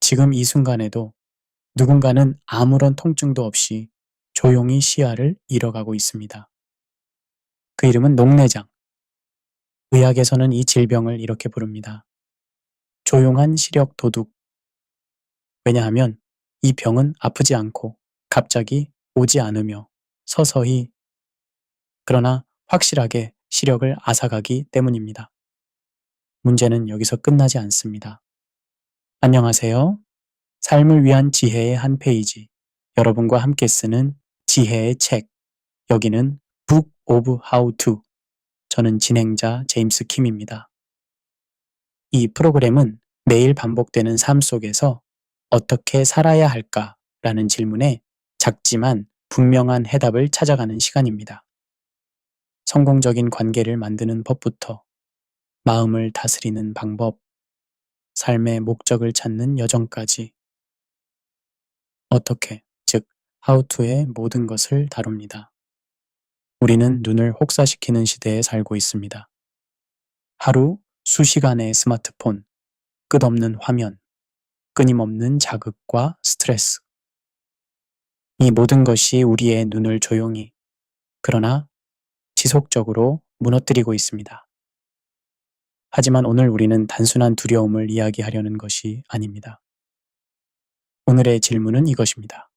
지금 이 순간에도 누군가는 아무런 통증도 없이 조용히 시야를 잃어가고 있습니다. 그 이름은 녹내장. 의학에서는 이 질병을 이렇게 부릅니다. 조용한 시력 도둑. 왜냐하면 이 병은 아프지 않고 갑자기 오지 않으며 서서히 그러나 확실하게 시력을 앗아가기 때문입니다. 문제는 여기서 끝나지 않습니다. 안녕하세요. 삶을 위한 지혜의 한 페이지. 여러분과 함께 쓰는 지혜의 책. 여기는 Book of How to. 저는 진행자 제임스 킴입니다. 이 프로그램은 매일 반복되는 삶 속에서 어떻게 살아야 할까라는 질문에 작지만 분명한 해답을 찾아가는 시간입니다. 성공적인 관계를 만드는 법부터 마음을 다스리는 방법, 삶의 목적을 찾는 여정까지 어떻게, 즉 How to의 모든 것을 다룹니다. 우리는 눈을 혹사시키는 시대에 살고 있습니다. 하루 수시간의 스마트폰, 끝없는 화면, 끊임없는 자극과 스트레스. 이 모든 것이 우리의 눈을 조용히, 그러나 지속적으로 무너뜨리고 있습니다. 하지만 오늘 우리는 단순한 두려움을 이야기하려는 것이 아닙니다. 오늘의 질문은 이것입니다.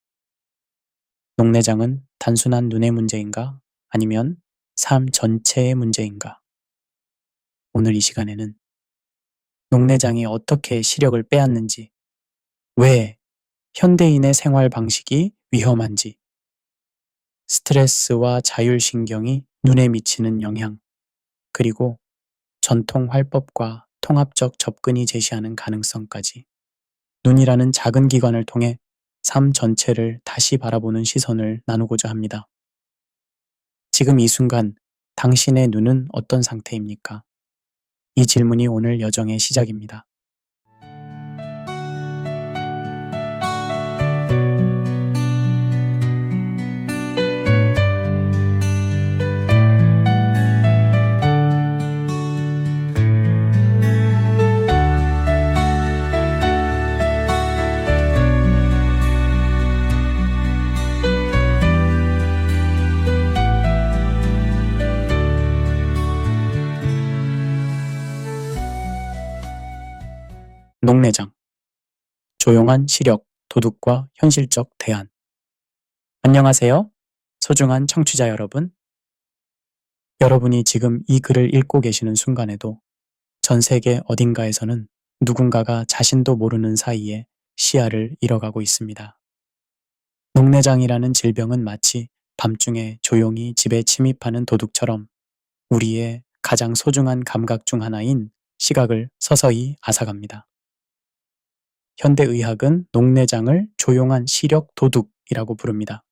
녹내장은 단순한 눈의 문제인가? 아니면 삶 전체의 문제인가? 오늘 이 시간에는 녹내장이 어떻게 시력을 빼앗는지, 왜 현대인의 생활 방식이 위험한지, 스트레스와 자율신경이 눈에 미치는 영향, 그리고 전통 활법과 통합적 접근이 제시하는 가능성까지 눈이라는 작은 기관을 통해 삶 전체를 다시 바라보는 시선을 나누고자 합니다. 지금 이 순간 당신의 눈은 어떤 상태입니까? 이 질문이 오늘 여정의 시작입니다. 녹내장. 조용한 시력, 도둑과 현실적 대안. 안녕하세요. 소중한 청취자 여러분. 여러분이 지금 이 글을 읽고 계시는 순간에도 전 세계 어딘가에서는 누군가가 자신도 모르는 사이에 시야를 잃어가고 있습니다. 녹내장이라는 질병은 마치 밤중에 조용히 집에 침입하는 도둑처럼 우리의 가장 소중한 감각 중 하나인 시각을 서서히 앗아갑니다. 현대의학은 녹내장을 조용한 시력 도둑이라고 부릅니다.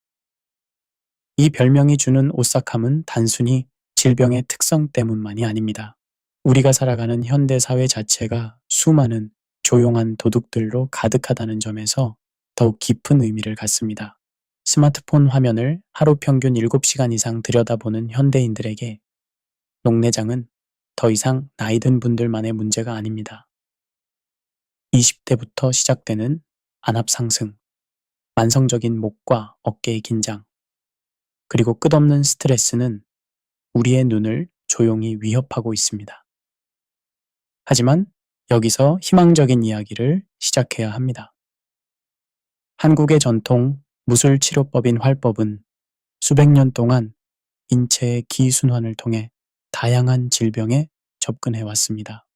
이 별명이 주는 오싹함은 단순히 질병의 특성 때문만이 아닙니다. 우리가 살아가는 현대사회 자체가 수많은 조용한 도둑들로 가득하다는 점에서 더욱 깊은 의미를 갖습니다. 스마트폰 화면을 하루 평균 7시간 이상 들여다보는 현대인들에게 녹내장은 더 이상 나이든 분들만의 문제가 아닙니다. 20대부터 시작되는 안압 상승, 만성적인 목과 어깨의 긴장, 그리고 끝없는 스트레스는 우리의 눈을 조용히 위협하고 있습니다. 하지만 여기서 희망적인 이야기를 시작해야 합니다. 한국의 전통 무술치료법인 활법은 수백 년 동안 인체의 기순환을 통해 다양한 질병에 접근해 왔습니다.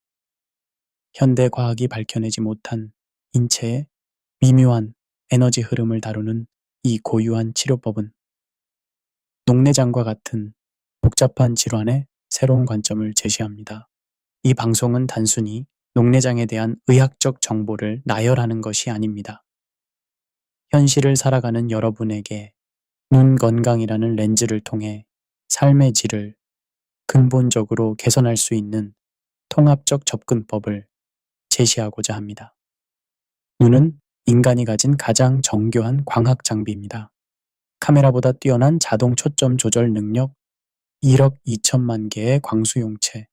현대 과학이 밝혀내지 못한 인체의 미묘한 에너지 흐름을 다루는 이 고유한 치료법은 녹내장과 같은 복잡한 질환에 새로운 관점을 제시합니다. 이 방송은 단순히 녹내장에 대한 의학적 정보를 나열하는 것이 아닙니다. 현실을 살아가는 여러분에게 눈 건강이라는 렌즈를 통해 삶의 질을 근본적으로 개선할 수 있는 통합적 접근법을 제시하고자 합니다. 눈은 인간이 가진 가장 정교한 광학 장비입니다. 카메라보다 뛰어난 자동 초점 조절 능력, 1억 2천만 개의 광수용체,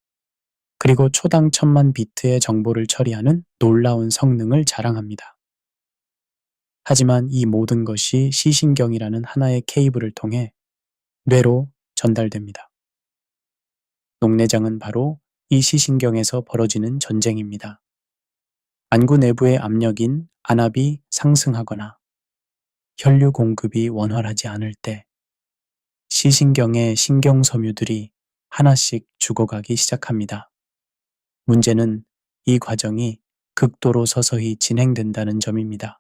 그리고 초당 1000만 비트의 정보를 처리하는 놀라운 성능을 자랑합니다. 하지만 이 모든 것이 시신경이라는 하나의 케이블을 통해 뇌로 전달됩니다. 녹내장은 바로 이 시신경에서 벌어지는 전쟁입니다. 안구 내부의 압력인 안압이 상승하거나 혈류 공급이 원활하지 않을 때 시신경의 신경섬유들이 하나씩 죽어가기 시작합니다. 문제는 이 과정이 극도로 서서히 진행된다는 점입니다.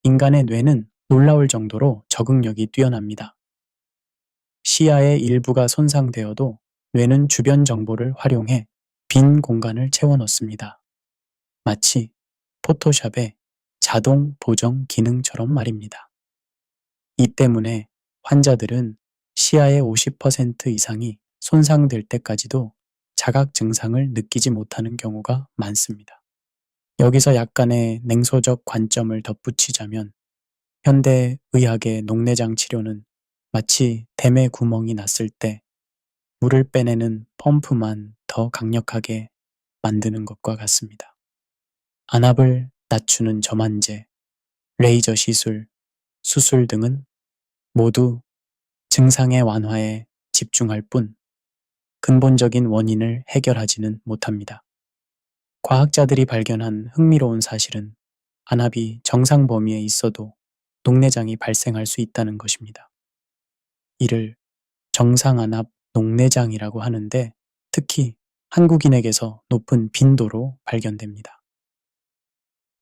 인간의 뇌는 놀라울 정도로 적응력이 뛰어납니다. 시야의 일부가 손상되어도 뇌는 주변 정보를 활용해 빈 공간을 채워 넣습니다. 마치 포토샵의 자동 보정 기능처럼 말입니다. 이 때문에 환자들은 시야의 50% 이상이 손상될 때까지도 자각 증상을 느끼지 못하는 경우가 많습니다. 여기서 약간의 냉소적 관점을 덧붙이자면 현대 의학의 녹내장 치료는 마치 댐에 구멍이 났을 때 물을 빼내는 펌프만 더 강력하게 만드는 것과 같습니다. 안압을 낮추는 점안제, 레이저 시술, 수술 등은 모두 증상의 완화에 집중할 뿐 근본적인 원인을 해결하지는 못합니다. 과학자들이 발견한 흥미로운 사실은 안압이 정상 범위에 있어도 녹내장이 발생할 수 있다는 것입니다. 이를 정상안압 녹내장이라고 하는데 특히 한국인에게서 높은 빈도로 발견됩니다.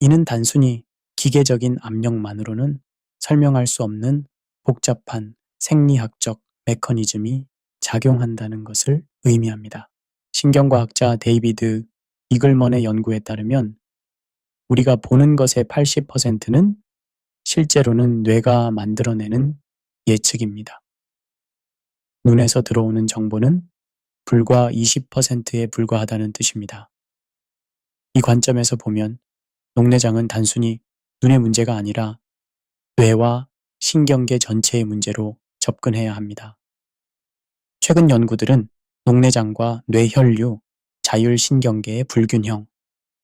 이는 단순히 기계적인 압력만으로는 설명할 수 없는 복잡한 생리학적 메커니즘이 작용한다는 것을 의미합니다. 신경과학자 데이비드 이글먼의 연구에 따르면 우리가 보는 것의 80%는 실제로는 뇌가 만들어내는 예측입니다. 눈에서 들어오는 정보는 불과 20%에 불과하다는 뜻입니다. 이 관점에서 보면 녹내장은 단순히 눈의 문제가 아니라 뇌와 신경계 전체의 문제로 접근해야 합니다. 최근 연구들은 녹내장과 뇌혈류, 자율신경계의 불균형,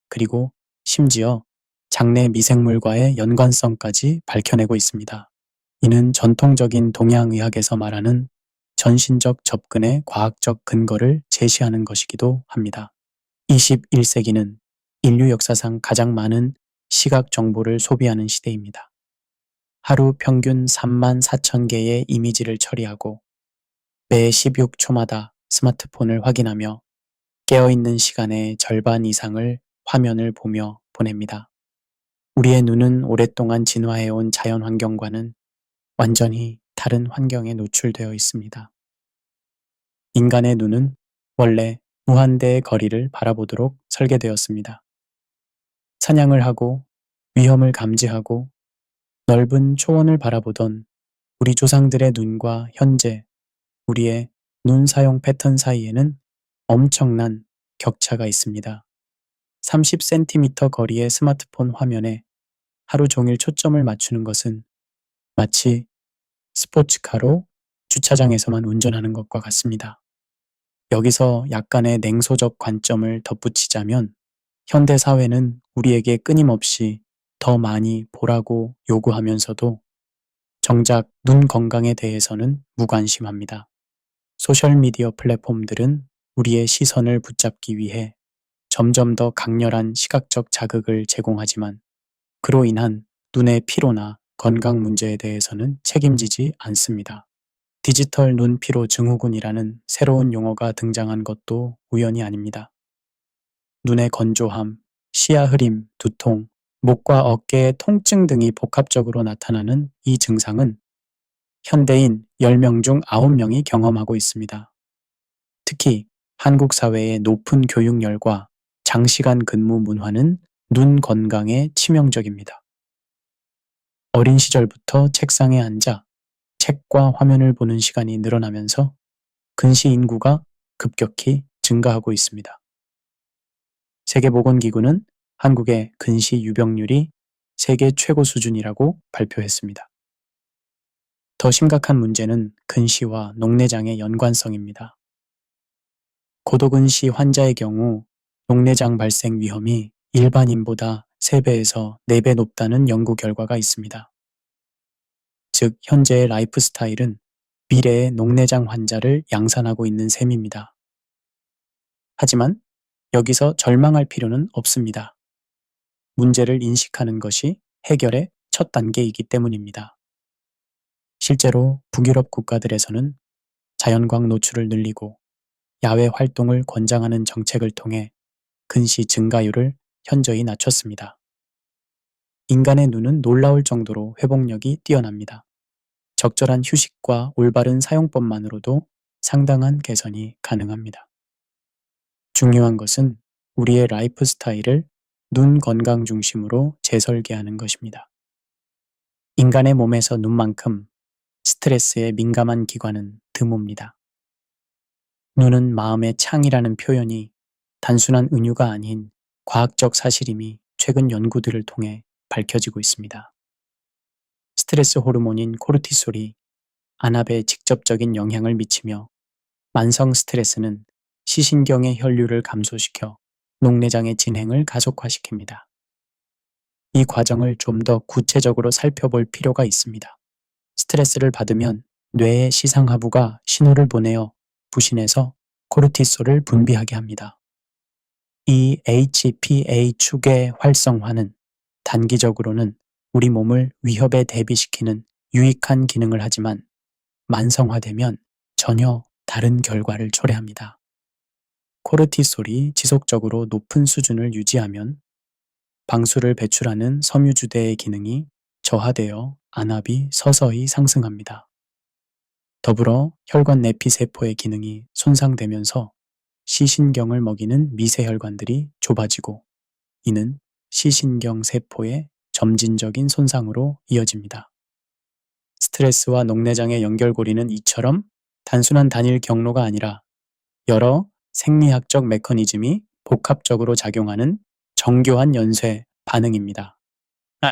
그리고 심지어 장내 미생물과의 연관성까지 밝혀내고 있습니다. 이는 전통적인 동양의학에서 말하는 전신적 접근의 과학적 근거를 제시하는 것이기도 합니다. 21세기는 인류 역사상 가장 많은 시각 정보를 소비하는 시대입니다. 하루 평균 34,000개의 이미지를 처리하고 매 16초마다 스마트폰을 확인하며 깨어있는 시간의 절반 이상을 화면을 보며 보냅니다. 우리의 눈은 오랫동안 진화해온 자연 환경과는 완전히 다른 환경에 노출되어 있습니다. 인간의 눈은 원래 무한대의 거리를 바라보도록 설계되었습니다. 사냥을 하고 위험을 감지하고 넓은 초원을 바라보던 우리 조상들의 눈과 현재 우리의 눈 사용 패턴 사이에는 엄청난 격차가 있습니다. 30cm 거리의 스마트폰 화면에 하루 종일 초점을 맞추는 것은 마치 스포츠카로 주차장에서만 운전하는 것과 같습니다. 여기서 약간의 냉소적 관점을 덧붙이자면 현대 사회는 우리에게 끊임없이 더 많이 보라고 요구하면서도 정작 눈 건강에 대해서는 무관심합니다. 소셜미디어 플랫폼들은 우리의 시선을 붙잡기 위해 점점 더 강렬한 시각적 자극을 제공하지만 그로 인한 눈의 피로나 건강 문제에 대해서는 책임지지 않습니다. 디지털 눈 피로 증후군이라는 새로운 용어가 등장한 것도 우연이 아닙니다. 눈의 건조함, 시야 흐림, 두통, 목과 어깨의 통증 등이 복합적으로 나타나는 이 증상은 현대인 10명 중 9명이 경험하고 있습니다. 특히 한국 사회의 높은 교육열과 장시간 근무 문화는 눈 건강에 치명적입니다. 어린 시절부터 책상에 앉아 책과 화면을 보는 시간이 늘어나면서 근시 인구가 급격히 증가하고 있습니다. 세계보건기구는 한국의 근시 유병률이 세계 최고 수준이라고 발표했습니다. 더 심각한 문제는 근시와 녹내장의 연관성입니다. 고도근시 환자의 경우 녹내장 발생 위험이 일반인보다 3배에서 4배 높다는 연구 결과가 있습니다. 즉, 현재의 라이프 스타일은 미래의 녹내장 환자를 양산하고 있는 셈입니다. 하지만 여기서 절망할 필요는 없습니다. 문제를 인식하는 것이 해결의 첫 단계이기 때문입니다. 실제로 북유럽 국가들에서는 자연광 노출을 늘리고 야외 활동을 권장하는 정책을 통해 근시 증가율을 현저히 낮췄습니다. 인간의 눈은 놀라울 정도로 회복력이 뛰어납니다. 적절한 휴식과 올바른 사용법만으로도 상당한 개선이 가능합니다. 중요한 것은 우리의 라이프 스타일을 눈 건강 중심으로 재설계하는 것입니다. 인간의 몸에서 눈만큼 스트레스에 민감한 기관은 드뭅니다. 눈은 마음의 창이라는 표현이 단순한 은유가 아닌 과학적 사실임이 최근 연구들을 통해 밝혀지고 있습니다. 스트레스 호르몬인 코르티솔이 안압에 직접적인 영향을 미치며 만성 스트레스는 시신경의 혈류를 감소시켜 녹내장의 진행을 가속화시킵니다. 이 과정을 좀 더 구체적으로 살펴볼 필요가 있습니다. 스트레스를 받으면 뇌의 시상하부가 신호를 보내어 부신해서 코르티솔을 분비하게 합니다. 이 HPA 축의 활성화는 단기적으로는 우리 몸을 위협에 대비시키는 유익한 기능을 하지만 만성화되면 전혀 다른 결과를 초래합니다. 코르티솔이 지속적으로 높은 수준을 유지하면 방수를 배출하는 섬유주대의 기능이 저하되어 안압이 서서히 상승합니다. 더불어 혈관 내피세포의 기능이 손상되면서 시신경을 먹이는 미세혈관들이 좁아지고 이는 시신경 세포의 점진적인 손상으로 이어집니다. 스트레스와 녹내장의 연결고리는 이처럼 단순한 단일 경로가 아니라 여러 생리학적 메커니즘이 복합적으로 작용하는 정교한 연쇄 반응입니다.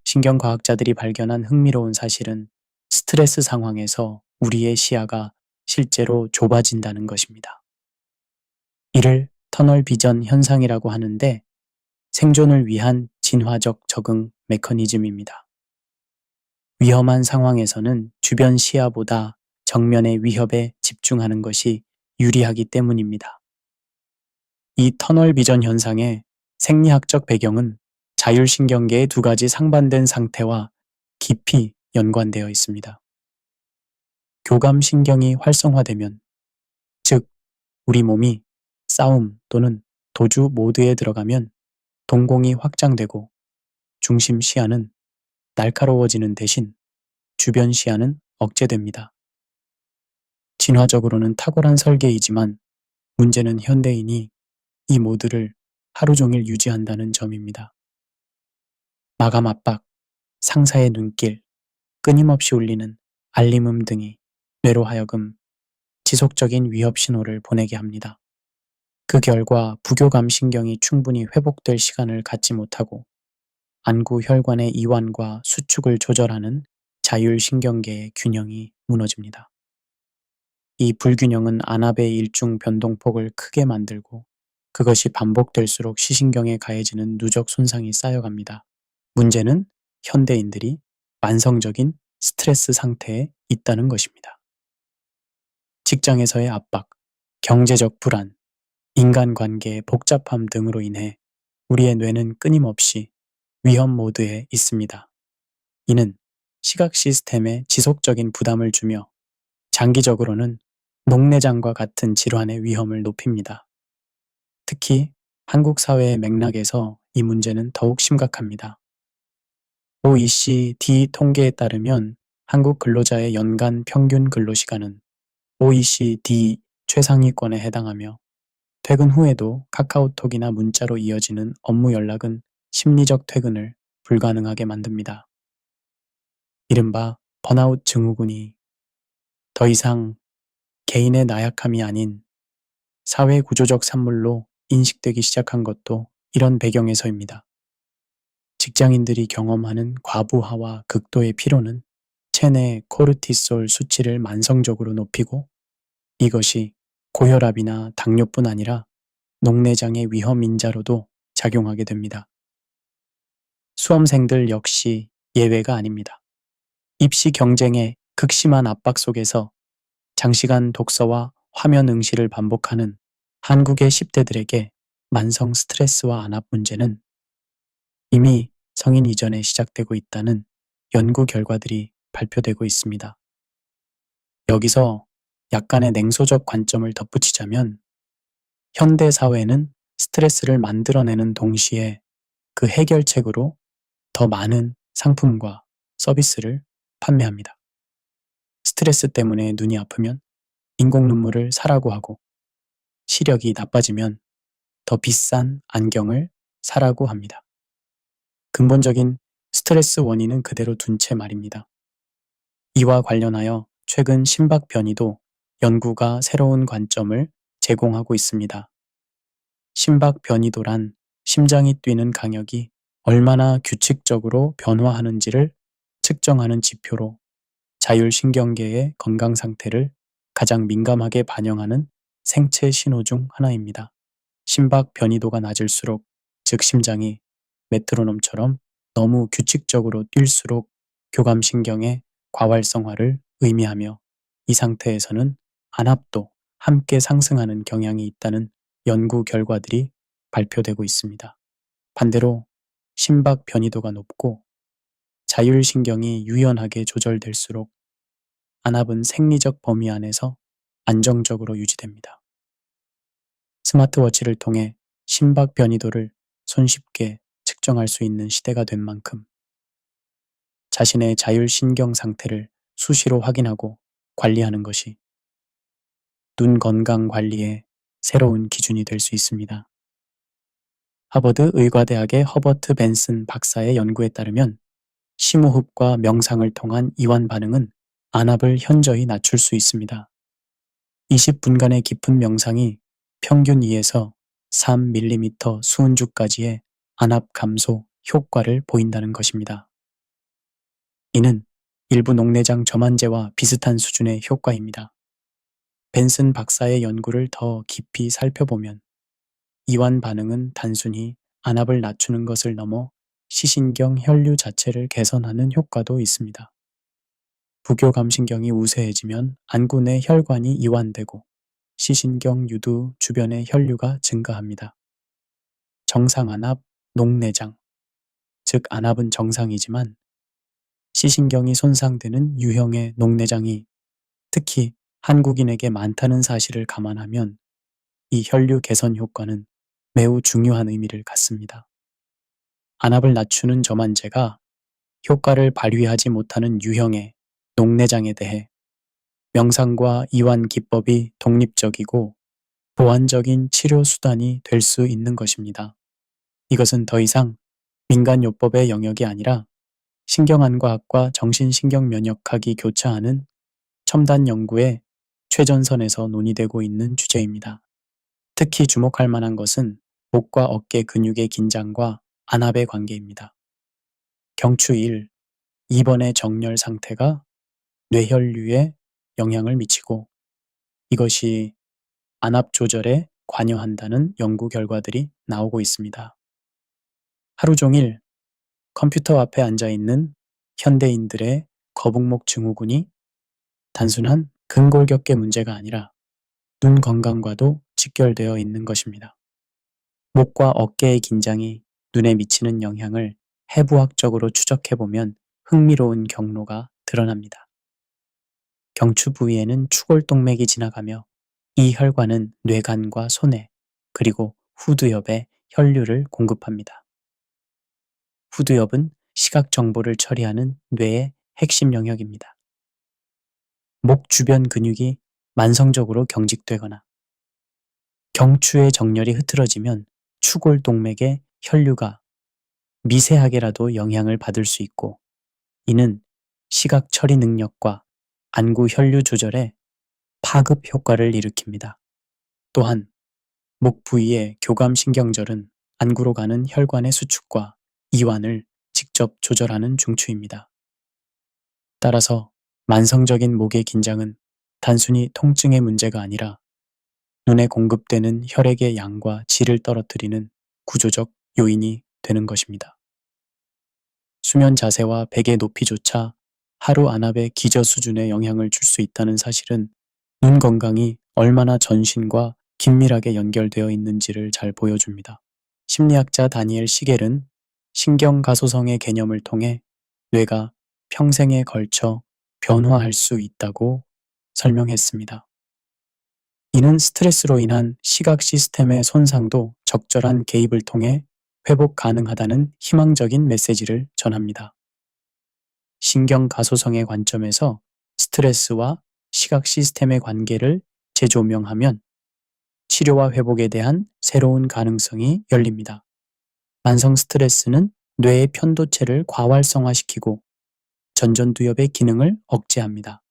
신경과학자들이 발견한 흥미로운 사실은 스트레스 상황에서 우리의 시야가 실제로 좁아진다는 것입니다. 이를 터널 비전 현상이라고 하는데 생존을 위한 진화적 적응 메커니즘입니다. 위험한 상황에서는 주변 시야보다 정면의 위협에 집중하는 것이 유리하기 때문입니다. 이 터널 비전 현상의 생리학적 배경은 자율신경계의 두 가지 상반된 상태와 깊이 연관되어 있습니다. 교감신경이 활성화되면, 즉, 우리 몸이 싸움 또는 도주 모드에 들어가면 동공이 확장되고 중심 시야는 날카로워지는 대신 주변 시야는 억제됩니다. 진화적으로는 탁월한 설계이지만 문제는 현대인이 이 모드를 하루 종일 유지한다는 점입니다. 마감 압박, 상사의 눈길, 끊임없이 울리는 알림음 등이 뇌로 하여금 지속적인 위협 신호를 보내게 합니다. 그 결과 부교감 신경이 충분히 회복될 시간을 갖지 못하고 안구 혈관의 이완과 수축을 조절하는 자율신경계의 균형이 무너집니다. 이 불균형은 안압의 일중 변동폭을 크게 만들고 그것이 반복될수록 시신경에 가해지는 누적 손상이 쌓여갑니다. 문제는 현대인들이 만성적인 스트레스 상태에 있다는 것입니다. 직장에서의 압박, 경제적 불안, 인간관계의 복잡함 등으로 인해 우리의 뇌는 끊임없이 위험 모드에 있습니다. 이는 시각 시스템에 지속적인 부담을 주며 장기적으로는 녹내장과 같은 질환의 위험을 높입니다. 특히 한국 사회의 맥락에서 이 문제는 더욱 심각합니다. OECD 통계에 따르면 한국 근로자의 연간 평균 근로시간은 OECD 최상위권에 해당하며 퇴근 후에도 카카오톡이나 문자로 이어지는 업무 연락은 심리적 퇴근을 불가능하게 만듭니다. 이른바 번아웃 증후군이 더 이상 개인의 나약함이 아닌 사회 구조적 산물로 인식되기 시작한 것도 이런 배경에서입니다. 직장인들이 경험하는 과부하와 극도의 피로는 체내 코르티솔 수치를 만성적으로 높이고 이것이 고혈압이나 당뇨뿐 아니라 녹내장의 위험 인자로도 작용하게 됩니다. 수험생들 역시 예외가 아닙니다. 입시 경쟁의 극심한 압박 속에서 장시간 독서와 화면 응시를 반복하는 한국의 10대들에게 만성 스트레스와 안압 문제는 이미 성인 이전에 시작되고 있다는 연구 결과들이 발표되고 있습니다. 여기서 약간의 냉소적 관점을 덧붙이자면 현대 사회는 스트레스를 만들어내는 동시에 그 해결책으로 더 많은 상품과 서비스를 판매합니다. 스트레스 때문에 눈이 아프면 인공 눈물을 사라고 하고 시력이 나빠지면 더 비싼 안경을 사라고 합니다. 근본적인 스트레스 원인은 그대로 둔 채 말입니다. 이와 관련하여 최근 심박 변이도 연구가 새로운 관점을 제공하고 있습니다. 심박 변이도란 심장이 뛰는 강역이 얼마나 규칙적으로 변화하는지를 측정하는 지표로 자율신경계의 건강 상태를 가장 민감하게 반영하는 생체 신호 중 하나입니다. 심박 변이도가 낮을수록, 즉 심장이 메트로놈처럼 너무 규칙적으로 뛸수록 교감신경의 과활성화를 의미하며 이 상태에서는 안압도 함께 상승하는 경향이 있다는 연구 결과들이 발표되고 있습니다. 반대로 심박 변이도가 높고 자율신경이 유연하게 조절될수록 안압은 생리적 범위 안에서 안정적으로 유지됩니다. 스마트워치를 통해 심박 변이도를 손쉽게 측정할 수 있는 시대가 된 만큼 자신의 자율신경 상태를 수시로 확인하고 관리하는 것이 눈 건강 관리의 새로운 기준이 될 수 있습니다. 하버드 의과대학의 허버트 벤슨 박사의 연구에 따르면 심호흡과 명상을 통한 이완 반응은 안압을 현저히 낮출 수 있습니다. 20분간의 깊은 명상이 평균 2에서 3mm 수은주까지의 안압 감소 효과를 보인다는 것입니다. 이는 일부 녹내장 저만제와 비슷한 수준의 효과입니다. 벤슨 박사의 연구를 더 깊이 살펴보면 이완 반응은 단순히 안압을 낮추는 것을 넘어 시신경 혈류 자체를 개선하는 효과도 있습니다. 부교감신경이 우세해지면 안구 내 혈관이 이완되고 시신경 유두 주변의 혈류가 증가합니다. 정상 안압, 녹내장, 즉 안압은 정상이지만 시신경이 손상되는 유형의 녹내장이 특히 한국인에게 많다는 사실을 감안하면 이 혈류 개선 효과는 매우 중요한 의미를 갖습니다. 안압을 낮추는 저만제가 효과를 발휘하지 못하는 유형의 녹내장에 대해 명상과 이완 기법이 독립적이고 보완적인 치료 수단이 될 수 있는 것입니다. 이것은 더 이상 민간요법의 영역이 아니라 신경안과학과 정신신경면역학이 교차하는 첨단 연구의 최전선에서 논의되고 있는 주제입니다. 특히 주목할 만한 것은 목과 어깨 근육의 긴장과 안압의 관계입니다. 경추 1, 2번의 정렬 상태가 뇌혈류에 영향을 미치고 이것이 안압 조절에 관여한다는 연구 결과들이 나오고 있습니다. 하루 종일 컴퓨터 앞에 앉아 있는 현대인들의 거북목 증후군이 단순한 근골격계 문제가 아니라 눈 건강과도 직결되어 있는 것입니다. 목과 어깨의 긴장이 눈에 미치는 영향을 해부학적으로 추적해보면 흥미로운 경로가 드러납니다. 경추 부위에는 추골동맥이 지나가며 이 혈관은 뇌간과 소뇌, 그리고 후두엽에 혈류를 공급합니다. 후두엽은 시각 정보를 처리하는 뇌의 핵심 영역입니다. 목 주변 근육이 만성적으로 경직되거나 경추의 정렬이 흐트러지면 추골동맥의 혈류가 미세하게라도 영향을 받을 수 있고 이는 시각 처리 능력과 안구 혈류 조절에 파급 효과를 일으킵니다. 또한 목 부위의 교감신경절은 안구로 가는 혈관의 수축과 이완을 직접 조절하는 중추입니다. 따라서 만성적인 목의 긴장은 단순히 통증의 문제가 아니라 눈에 공급되는 혈액의 양과 질을 떨어뜨리는 구조적 요인이 되는 것입니다. 수면 자세와 베개 높이조차 하루 안압의 기저 수준의 영향을 줄 수 있다는 사실은 눈 건강이 얼마나 전신과 긴밀하게 연결되어 있는지를 잘 보여줍니다. 심리학자 다니엘 시겔은 신경가소성의 개념을 통해 뇌가 평생에 걸쳐 변화할 수 있다고 설명했습니다. 이는 스트레스로 인한 시각 시스템의 손상도 적절한 개입을 통해 회복 가능하다는 희망적인 메시지를 전합니다. 신경가소성의 관점에서 스트레스와 시각 시스템의 관계를 재조명하면 치료와 회복에 대한 새로운 가능성이 열립니다. 만성 스트레스는 뇌의 편도체를 과활성화시키고 전전두엽의 기능을 억제합니다.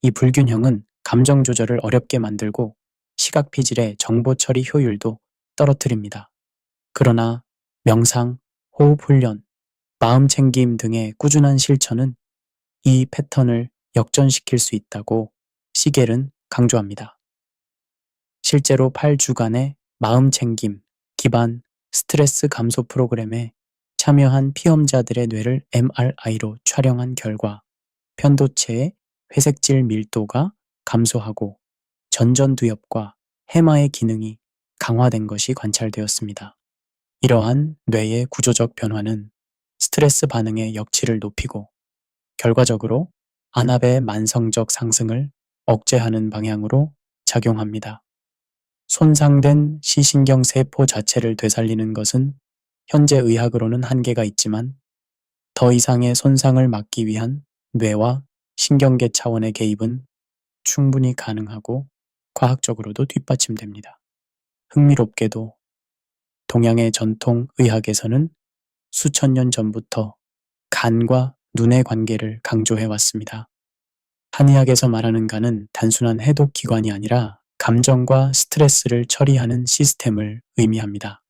이 불균형은 감정 조절을 어렵게 만들고 시각 피질의 정보 처리 효율도 떨어뜨립니다. 그러나 명상, 호흡 훈련, 마음 챙김 등의 꾸준한 실천은 이 패턴을 역전시킬 수 있다고 시겔은 강조합니다. 실제로 8주간의 마음 챙김, 기반 스트레스 감소 프로그램에 참여한 피험자들의 뇌를 MRI로 촬영한 결과 편도체의 회색질 밀도가 감소하고 전전두엽과 해마의 기능이 강화된 것이 관찰되었습니다. 이러한 뇌의 구조적 변화는 스트레스 반응의 역치를 높이고 결과적으로 안압의 만성적 상승을 억제하는 방향으로 작용합니다. 손상된 시신경 세포 자체를 되살리는 것은 현재 의학으로는 한계가 있지만 더 이상의 손상을 막기 위한 뇌와 신경계 차원의 개입은 충분히 가능하고 과학적으로도 뒷받침됩니다. 흥미롭게도 동양의 전통 의학에서는 수천 년 전부터 간과 눈의 관계를 강조해 왔습니다. 한의학에서 말하는 간은 단순한 해독 기관이 아니라 감정과 스트레스를 처리하는 시스템을 의미합니다.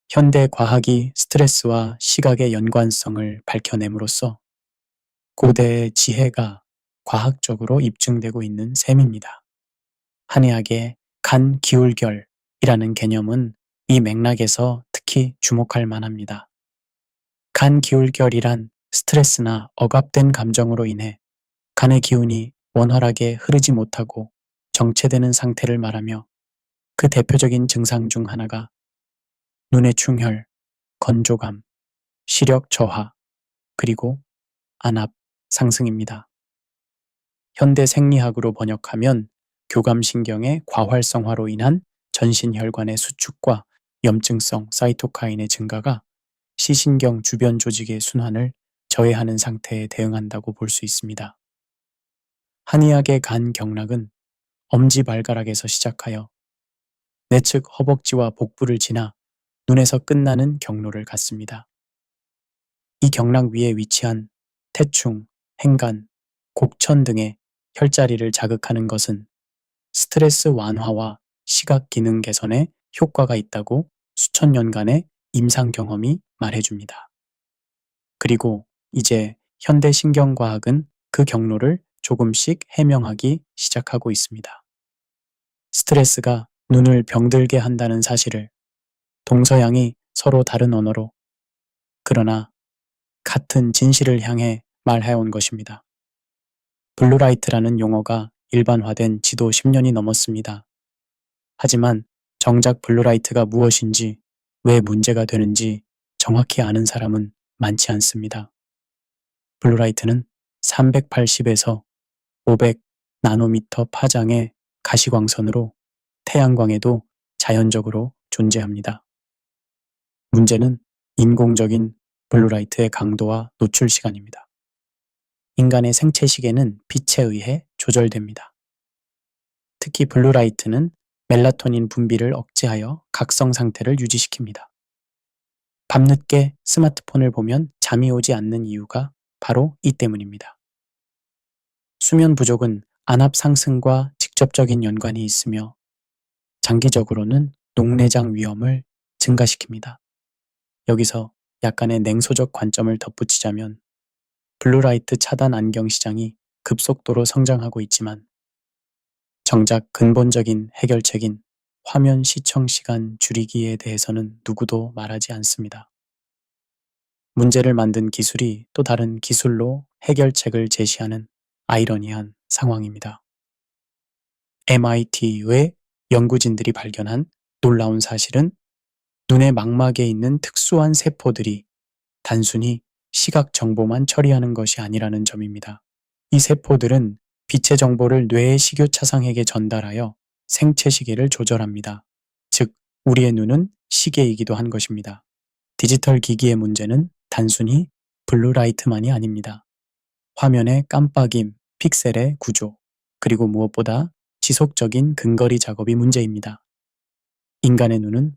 현대 과학이 스트레스와 시각의 연관성을 밝혀냄으로써 고대의 지혜가 과학적으로 입증되고 있는 셈입니다. 한의학의 간 기울결이라는 개념은 이 맥락에서 특히 주목할 만합니다. 간 기울결이란 스트레스나 억압된 감정으로 인해 간의 기운이 원활하게 흐르지 못하고 정체되는 상태를 말하며 그 대표적인 증상 중 하나가 눈의 충혈, 건조감, 시력 저하, 그리고 안압 상승입니다. 현대 생리학으로 번역하면 교감신경의 과활성화로 인한 전신혈관의 수축과 염증성 사이토카인의 증가가 시신경 주변 조직의 순환을 저해하는 상태에 대응한다고 볼 수 있습니다. 한의학의 간 경락은 엄지발가락에서 시작하여 내측 허벅지와 복부를 지나 눈에서 끝나는 경로를 갖습니다. 이 경락 위에 위치한 태충, 행간, 곡천 등의 혈자리를 자극하는 것은 스트레스 완화와 시각 기능 개선에 효과가 있다고 수천 년간의 임상 경험이 말해줍니다. 그리고 이제 현대 신경과학은 그 경로를 조금씩 해명하기 시작하고 있습니다. 스트레스가 눈을 병들게 한다는 사실을 동서양이 서로 다른 언어로 그러나 같은 진실을 향해 말해온 것입니다. 블루라이트라는 용어가 일반화된 지도 10년이 넘었습니다. 하지만 정작 블루라이트가 무엇인지, 왜 문제가 되는지 정확히 아는 사람은 많지 않습니다. 블루라이트는 380에서 500 나노미터 파장의 가시광선으로 태양광에도 자연적으로 존재합니다. 문제는 인공적인 블루라이트의 강도와 노출 시간입니다. 인간의 생체 시계는 빛에 의해 조절됩니다. 특히 블루라이트는 멜라토닌 분비를 억제하여 각성 상태를 유지시킵니다. 밤늦게 스마트폰을 보면 잠이 오지 않는 이유가 바로 이 때문입니다. 수면 부족은 안압 상승과 직접적인 연관이 있으며 장기적으로는 녹내장 위험을 증가시킵니다. 여기서 약간의 냉소적 관점을 덧붙이자면 블루라이트 차단 안경 시장이 급속도로 성장하고 있지만 정작 근본적인 해결책인 화면 시청 시간 줄이기에 대해서는 누구도 말하지 않습니다. 문제를 만든 기술이 또 다른 기술로 해결책을 제시하는 아이러니한 상황입니다. MIT의 연구진들이 발견한 놀라운 사실은 눈의 망막에 있는 특수한 세포들이 단순히 시각 정보만 처리하는 것이 아니라는 점입니다. 이 세포들은 빛의 정보를 뇌의 식교차상에게 전달하여 생체 시계를 조절합니다. 즉, 우리의 눈은 시계이기도 한 것입니다. 디지털 기기의 문제는 단순히 블루라이트만이 아닙니다. 화면의 깜빡임, 픽셀의 구조, 그리고 무엇보다 지속적인 근거리 작업이 문제입니다. 인간의 눈은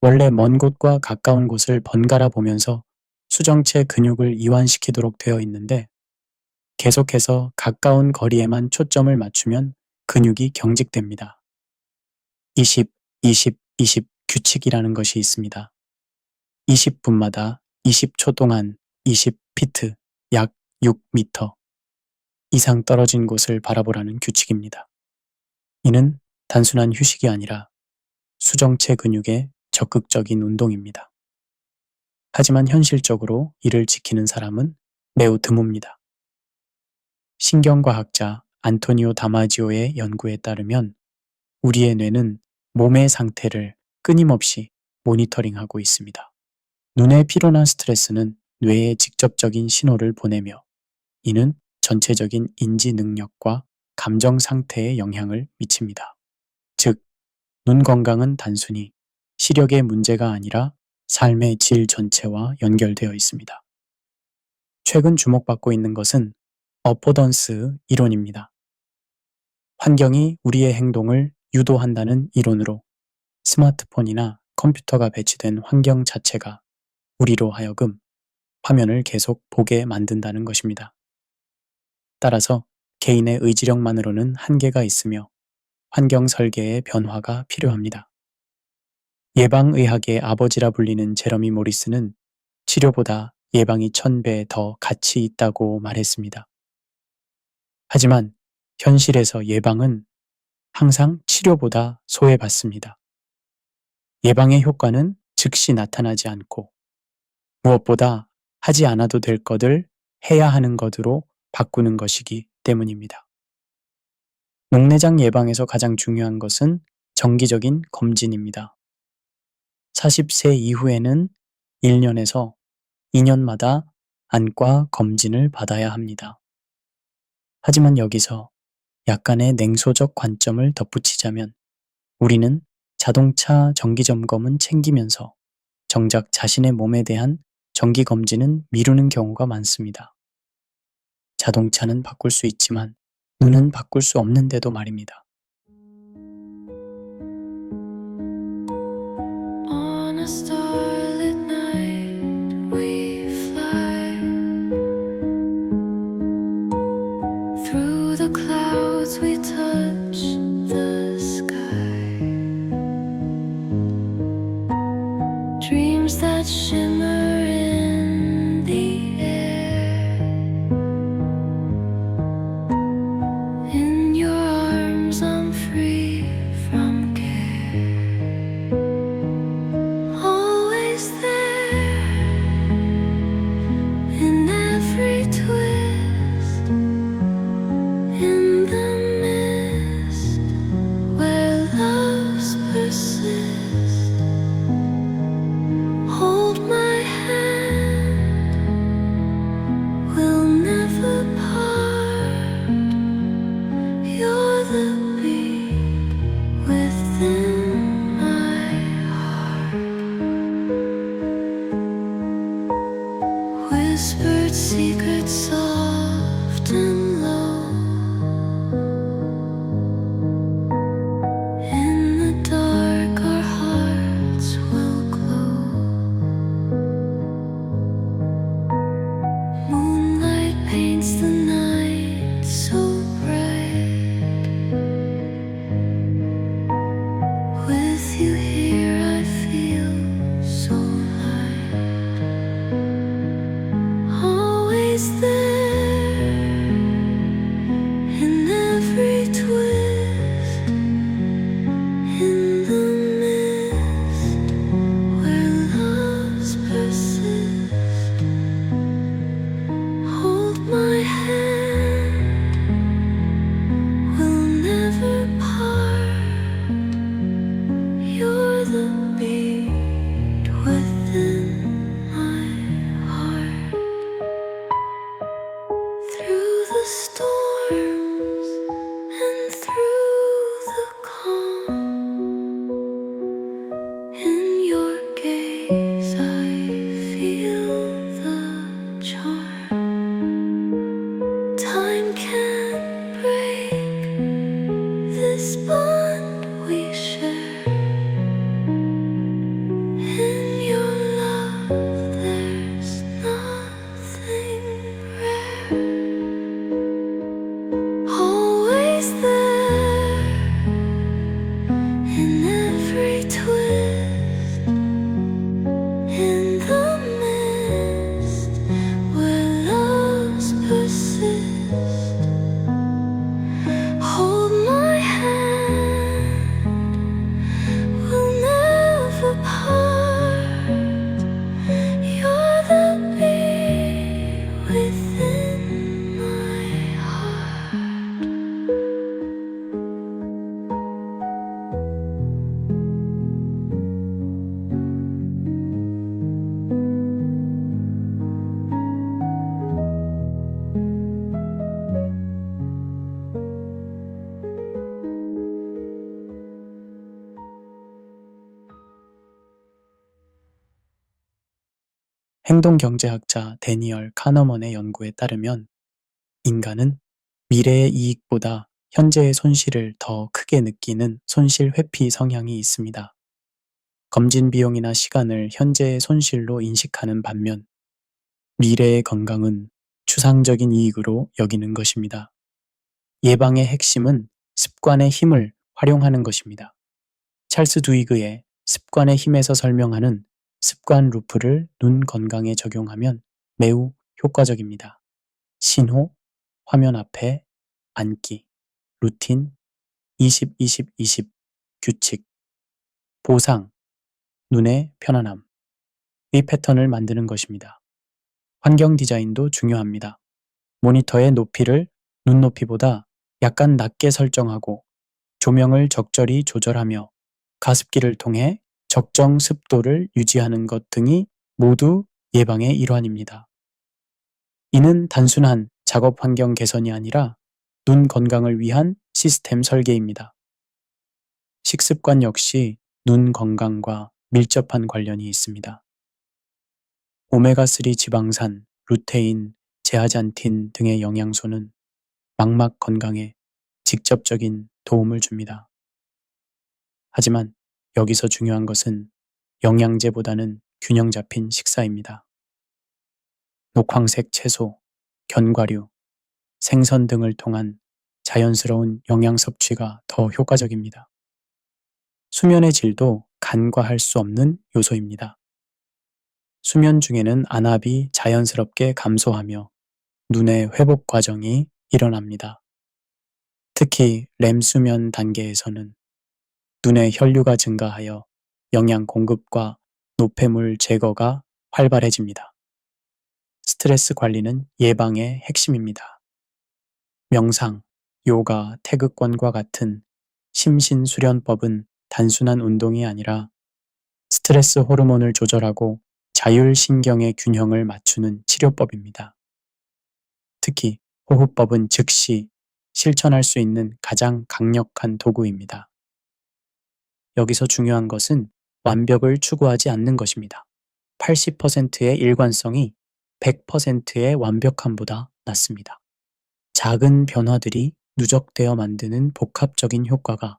원래 먼 곳과 가까운 곳을 번갈아 보면서 수정체 근육을 이완시키도록 되어 있는데 계속해서 가까운 거리에만 초점을 맞추면 근육이 경직됩니다. 20, 20, 20 규칙이라는 것이 있습니다. 20분마다 20초 동안 20피트, 약 6m 이상 떨어진 곳을 바라보라는 규칙입니다. 이는 단순한 휴식이 아니라 수정체 근육의 적극적인 운동입니다. 하지만 현실적으로 이를 지키는 사람은 매우 드뭅니다. 신경과학자 안토니오 다마지오의 연구에 따르면 우리의 뇌는 몸의 상태를 끊임없이 모니터링하고 있습니다. 눈의 피로나 스트레스는 뇌에 직접적인 신호를 보내며 이는 전체적인 인지 능력과 감정 상태에 영향을 미칩니다. 즉, 눈 건강은 단순히 시력의 문제가 아니라 삶의 질 전체와 연결되어 있습니다. 최근 주목받고 있는 것은 어포던스 이론입니다. 환경이 우리의 행동을 유도한다는 이론으로 스마트폰이나 컴퓨터가 배치된 환경 자체가 우리로 하여금 화면을 계속 보게 만든다는 것입니다. 따라서 개인의 의지력만으로는 한계가 있으며 환경 설계의 변화가 필요합니다. 예방의학의 아버지라 불리는 제러미 모리스는 치료보다 예방이 1000배 더 가치 있다고 말했습니다. 하지만 현실에서 예방은 항상 치료보다 소외받습니다. 예방의 효과는 즉시 나타나지 않고 무엇보다 하지 않아도 될 것을 해야 하는 것으로 바꾸는 것이기 때문입니다. 녹내장 예방에서 가장 중요한 것은 정기적인 검진입니다. 40세 이후에는 1년에서 2년마다 안과 검진을 받아야 합니다. 하지만 여기서 약간의 냉소적 관점을 덧붙이자면 우리는 자동차 정기점검은 챙기면서 정작 자신의 몸에 대한 정기검진은 미루는 경우가 많습니다. 자동차는 바꿀 수 있지만 눈은 바꿀 수 없는데도 말입니다. On a starlit night we fly through the clouds we touch the sky dreams that shimmer in the air in your arms I'm free from care always there in every twist in the mist where loves persist hold my hand we'll never part you're the beat within my heart whispered secrets soft and low in the dark our hearts will glow moonlight paints the night so bright with you here I feel so light always there 행동경제학자 데니얼 카너먼의 연구에 따르면 인간은 미래의 이익보다 현재의 손실을 더 크게 느끼는 손실 회피 성향이 있습니다. 검진 비용이나 시간을 현재의 손실로 인식하는 반면 미래의 건강은 추상적인 이익으로 여기는 것입니다. 예방의 핵심은 습관의 힘을 활용하는 것입니다. 찰스 두이그의 습관의 힘에서 설명하는 습관 루프를 눈 건강에 적용하면 매우 효과적입니다. 신호, 화면 앞에 앉기, 루틴, 20, 20, 20, 규칙, 보상, 눈의 편안함, 이 패턴을 만드는 것입니다. 환경 디자인도 중요합니다. 모니터의 높이를 눈높이보다 약간 낮게 설정하고 조명을 적절히 조절하며 가습기를 통해 적정 습도를 유지하는 것 등이 모두 예방의 일환입니다. 이는 단순한 작업 환경 개선이 아니라 눈 건강을 위한 시스템 설계입니다. 식습관 역시 눈 건강과 밀접한 관련이 있습니다. 오메가3 지방산, 루테인, 제아잔틴 등의 영양소는 망막 건강에 직접적인 도움을 줍니다. 하지만 여기서 중요한 것은 영양제보다는 균형 잡힌 식사입니다. 녹황색 채소, 견과류, 생선 등을 통한 자연스러운 영양 섭취가 더 효과적입니다. 수면의 질도 간과할 수 없는 요소입니다. 수면 중에는 안압이 자연스럽게 감소하며 눈의 회복 과정이 일어납니다. 특히 렘 수면 단계에서는 눈의 혈류가 증가하여 영양 공급과 노폐물 제거가 활발해집니다. 스트레스 관리는 예방의 핵심입니다. 명상, 요가, 태극권과 같은 심신수련법은 단순한 운동이 아니라 스트레스 호르몬을 조절하고 자율신경의 균형을 맞추는 치료법입니다. 특히 호흡법은 즉시 실천할 수 있는 가장 강력한 도구입니다. 여기서 중요한 것은 완벽을 추구하지 않는 것입니다. 80%의 일관성이 100%의 완벽함보다 낫습니다. 작은 변화들이 누적되어 만드는 복합적인 효과가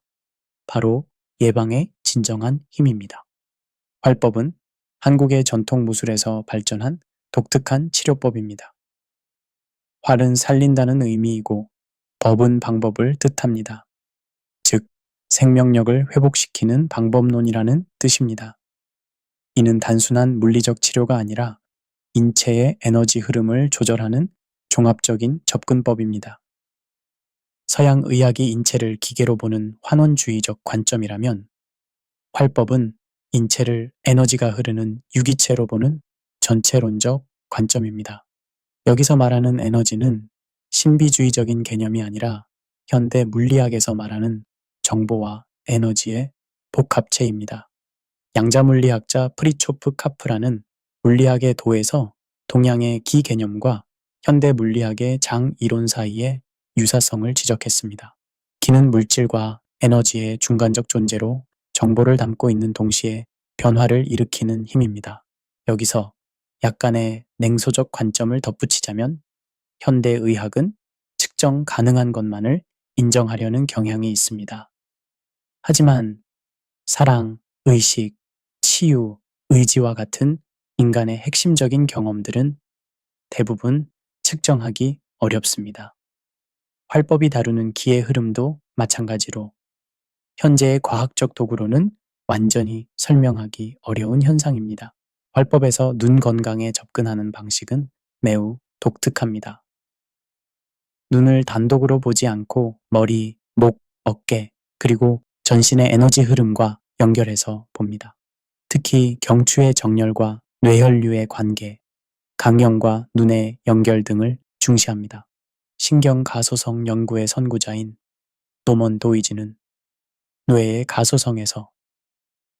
바로 예방의 진정한 힘입니다. 활법은 한국의 전통 무술에서 발전한 독특한 치료법입니다. 활은 살린다는 의미이고 법은 방법을 뜻합니다. 즉, 생명력을 회복시키는 방법론이라는 뜻입니다. 이는 단순한 물리적 치료가 아니라 인체의 에너지 흐름을 조절하는 종합적인 접근법입니다. 서양 의학이 인체를 기계로 보는 환원주의적 관점이라면 활법은 인체를 에너지가 흐르는 유기체로 보는 전체론적 관점입니다. 여기서 말하는 에너지는 신비주의적인 개념이 아니라 현대 물리학에서 말하는 정보와 에너지의 복합체입니다. 양자물리학자 프리초프 카프라는 물리학의 도에서 동양의 기 개념과 현대 물리학의 장 이론 사이의 유사성을 지적했습니다. 기는 물질과 에너지의 중간적 존재로 정보를 담고 있는 동시에 변화를 일으키는 힘입니다. 여기서 약간의 냉소적 관점을 덧붙이자면 현대의학은 측정 가능한 것만을 인정하려는 경향이 있습니다. 하지만 사랑, 의식, 치유, 의지와 같은 인간의 핵심적인 경험들은 대부분 측정하기 어렵습니다. 활법이 다루는 기의 흐름도 마찬가지로 현재의 과학적 도구로는 완전히 설명하기 어려운 현상입니다. 활법에서 눈 건강에 접근하는 방식은 매우 독특합니다. 눈을 단독으로 보지 않고 머리, 목, 어깨, 그리고 전신의 에너지 흐름과 연결해서 봅니다. 특히 경추의 정렬과 뇌혈류의 관계, 강령과 눈의 연결 등을 중시합니다. 신경가소성 연구의 선구자인 노먼 도이지는 뇌의 가소성에서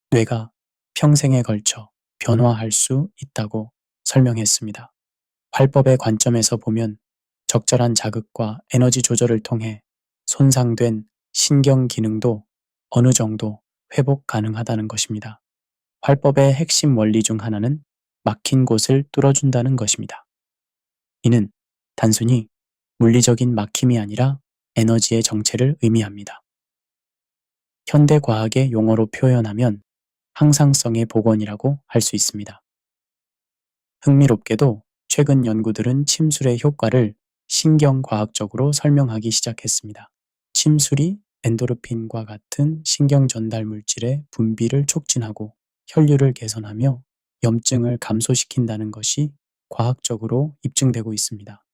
뇌가 평생에 걸쳐 변화할 수 있다고 설명했습니다. 활법의 관점에서 보면 적절한 자극과 에너지 조절을 통해 손상된 신경 기능도 어느 정도 회복 가능하다는 것입니다. 활법의 핵심 원리 중 하나는 막힌 곳을 뚫어준다는 것입니다. 이는 단순히 물리적인 막힘이 아니라 에너지의 정체를 의미합니다. 현대 과학의 용어로 표현하면 항상성의 복원이라고 할 수 있습니다. 흥미롭게도 최근 연구들은 침술의 효과를 신경과학적으로 설명하기 시작했습니다. 침술이 엔도르핀과 같은 신경 전달 물질의 분비를 촉진하고 혈류를 개선하며 염증을 감소시킨다는 것이 과학적으로 입증되고 있습니다.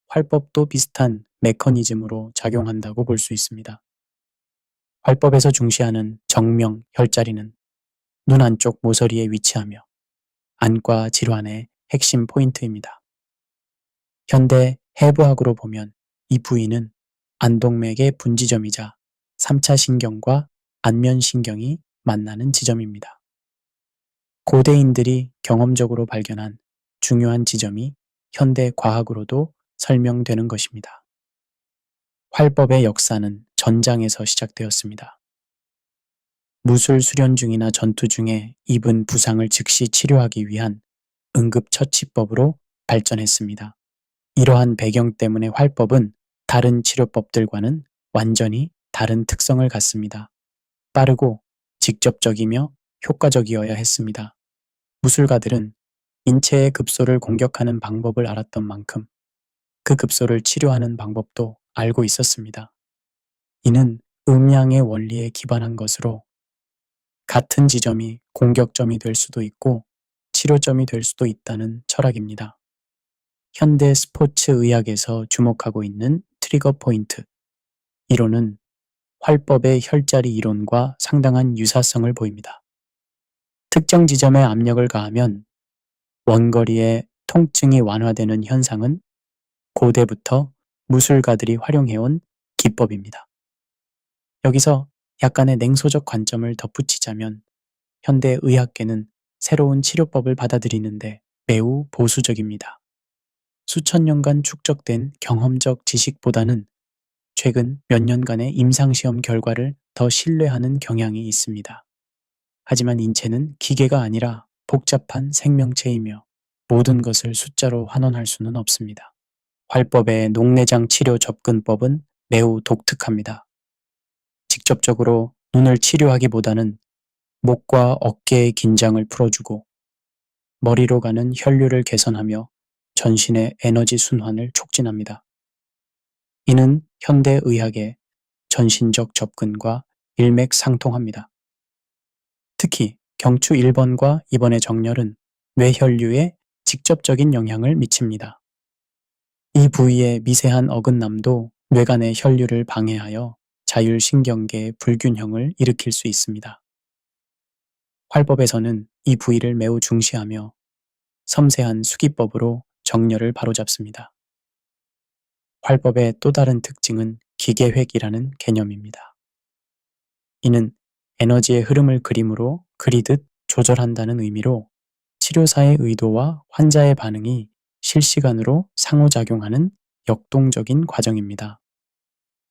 활법도 비슷한 메커니즘으로 작용한다고 볼 수 있습니다. 활법에서 중시하는 정명 혈자리는 눈 안쪽 모서리에 위치하며 안과 질환의 핵심 포인트입니다. 현대 해부학으로 보면 이 부위는 안동맥의 분지점이자 3차 신경과 안면신경이 만나는 지점입니다. 고대인들이 경험적으로 발견한 중요한 지점이 현대 과학으로도 설명되는 것입니다. 활법의 역사는 전장에서 시작되었습니다. 무술 수련 중이나 전투 중에 입은 부상을 즉시 치료하기 위한 응급처치법으로 발전했습니다. 이러한 배경 때문에 활법은 다른 치료법들과는 완전히 다른 특성을 갖습니다. 빠르고 직접적이며 효과적이어야 했습니다. 무술가들은 인체의 급소를 공격하는 방법을 알았던 만큼 그 급소를 치료하는 방법도 알고 있었습니다. 이는 음양의 원리에 기반한 것으로 같은 지점이 공격점이 될 수도 있고 치료점이 될 수도 있다는 철학입니다. 현대 스포츠 의학에서 주목하고 있는 트리거 포인트 이론은 활법의 혈자리 이론과 상당한 유사성을 보입니다. 특정 지점에 압력을 가하면 원거리의 통증이 완화되는 현상은 고대부터 무술가들이 활용해온 기법입니다. 여기서 약간의 냉소적 관점을 덧붙이자면 현대 의학계는 새로운 치료법을 받아들이는데 매우 보수적입니다. 수천 년간 축적된 경험적 지식보다는 최근 몇 년간의 임상시험 결과를 더 신뢰하는 경향이 있습니다. 하지만 인체는 기계가 아니라 복잡한 생명체이며 모든 것을 숫자로 환원할 수는 없습니다. 활법의 녹내장 치료 접근법은 매우 독특합니다. 직접적으로 눈을 치료하기보다는 목과 어깨의 긴장을 풀어주고 머리로 가는 혈류를 개선하며 전신의 에너지 순환을 촉진합니다. 이는 현대 의학의 전신적 접근과 일맥상통합니다. 특히 경추 1번과 2번의 정렬은 뇌혈류에 직접적인 영향을 미칩니다. 이 부위의 미세한 어긋남도 뇌간의 혈류를 방해하여 자율신경계의 불균형을 일으킬 수 있습니다. 활법에서는 이 부위를 매우 중시하며 섬세한 수기법으로 정렬을 바로잡습니다. 활법의 또 다른 특징은 기계획이라는 개념입니다. 이는 에너지의 흐름을 그림으로 그리듯 조절한다는 의미로 치료사의 의도와 환자의 반응이 실시간으로 상호작용하는 역동적인 과정입니다.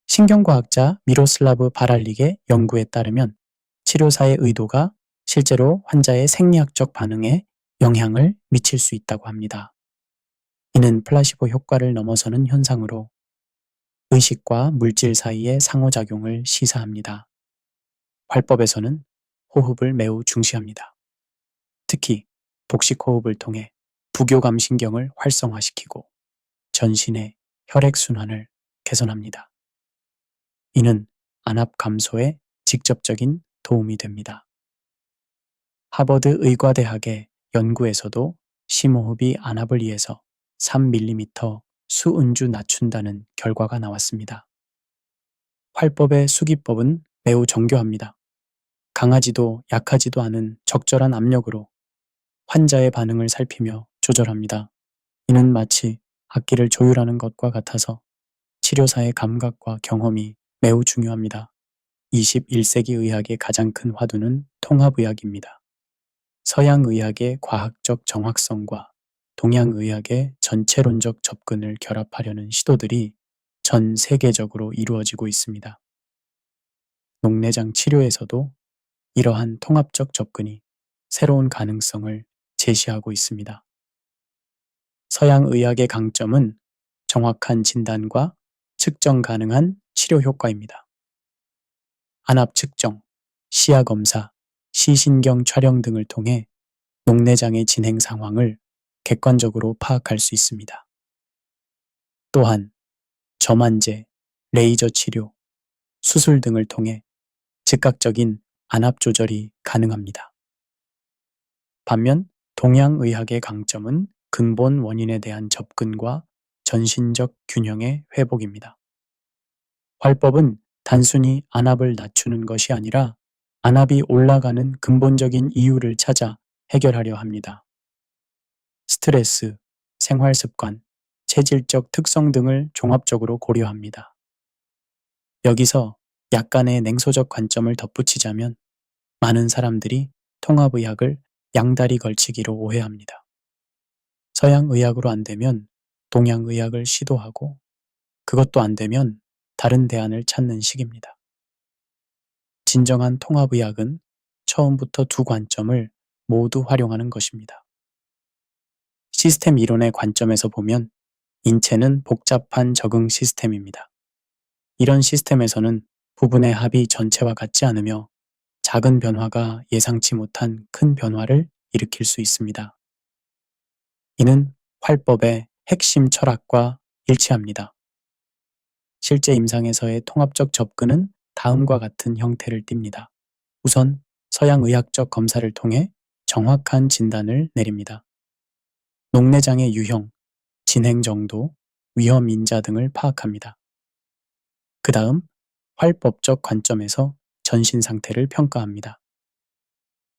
신경과학자 미로슬라브 바랄릭의 연구에 따르면 치료사의 의도가 실제로 환자의 생리학적 반응에 영향을 미칠 수 있다고 합니다. 이는 플라시보 효과를 넘어서는 현상으로 의식과 물질 사이의 상호작용을 시사합니다. 활법에서는 호흡을 매우 중시합니다. 특히 복식호흡을 통해 부교감신경을 활성화시키고 전신의 혈액순환을 개선합니다. 이는 안압 감소에 직접적인 도움이 됩니다. 하버드 의과대학의 연구에서도 심호흡이 안압을 위해서 3mm 수은주 낮춘다는 결과가 나왔습니다. 활법의 수기법은 매우 정교합니다. 강하지도 약하지도 않은 적절한 압력으로 환자의 반응을 살피며 조절합니다. 이는 마치 악기를 조율하는 것과 같아서 치료사의 감각과 경험이 매우 중요합니다. 21세기 의학의 가장 큰 화두는 통합의학입니다. 서양의학의 과학적 정확성과 동양의학의 전체론적 접근을 결합하려는 시도들이 전 세계적으로 이루어지고 있습니다. 녹내장 치료에서도 이러한 통합적 접근이 새로운 가능성을 제시하고 있습니다. 서양 의학의 강점은 정확한 진단과 측정 가능한 치료 효과입니다. 안압 측정, 시야 검사, 시신경 촬영 등을 통해 녹내장의 진행 상황을 객관적으로 파악할 수 있습니다. 또한 점안제, 레이저 치료, 수술 등을 통해 즉각적인 안압 조절이 가능합니다. 반면 동양의학의 강점은 근본 원인에 대한 접근과 전신적 균형의 회복입니다. 활법은 단순히 안압을 낮추는 것이 아니라 안압이 올라가는 근본적인 이유를 찾아 해결하려 합니다. 스트레스, 생활 습관, 체질적 특성 등을 종합적으로 고려합니다. 여기서 약간의 냉소적 관점을 덧붙이자면 많은 사람들이 통합의학을 양다리 걸치기로 오해합니다. 서양의학으로 안 되면 동양의학을 시도하고 그것도 안 되면 다른 대안을 찾는 식입니다. 진정한 통합의학은 처음부터 두 관점을 모두 활용하는 것입니다. 시스템 이론의 관점에서 보면 인체는 복잡한 적응 시스템입니다. 이런 시스템에서는 부분의 합이 전체와 같지 않으며 작은 변화가 예상치 못한 큰 변화를 일으킬 수 있습니다. 이는 활법의 핵심 철학과 일치합니다. 실제 임상에서의 통합적 접근은 다음과 같은 형태를 띱니다. 우선 서양의학적 검사를 통해 정확한 진단을 내립니다. 녹내장의 유형, 진행 정도, 위험 인자 등을 파악합니다. 그 다음 활법적 관점에서 전신 상태를 평가합니다.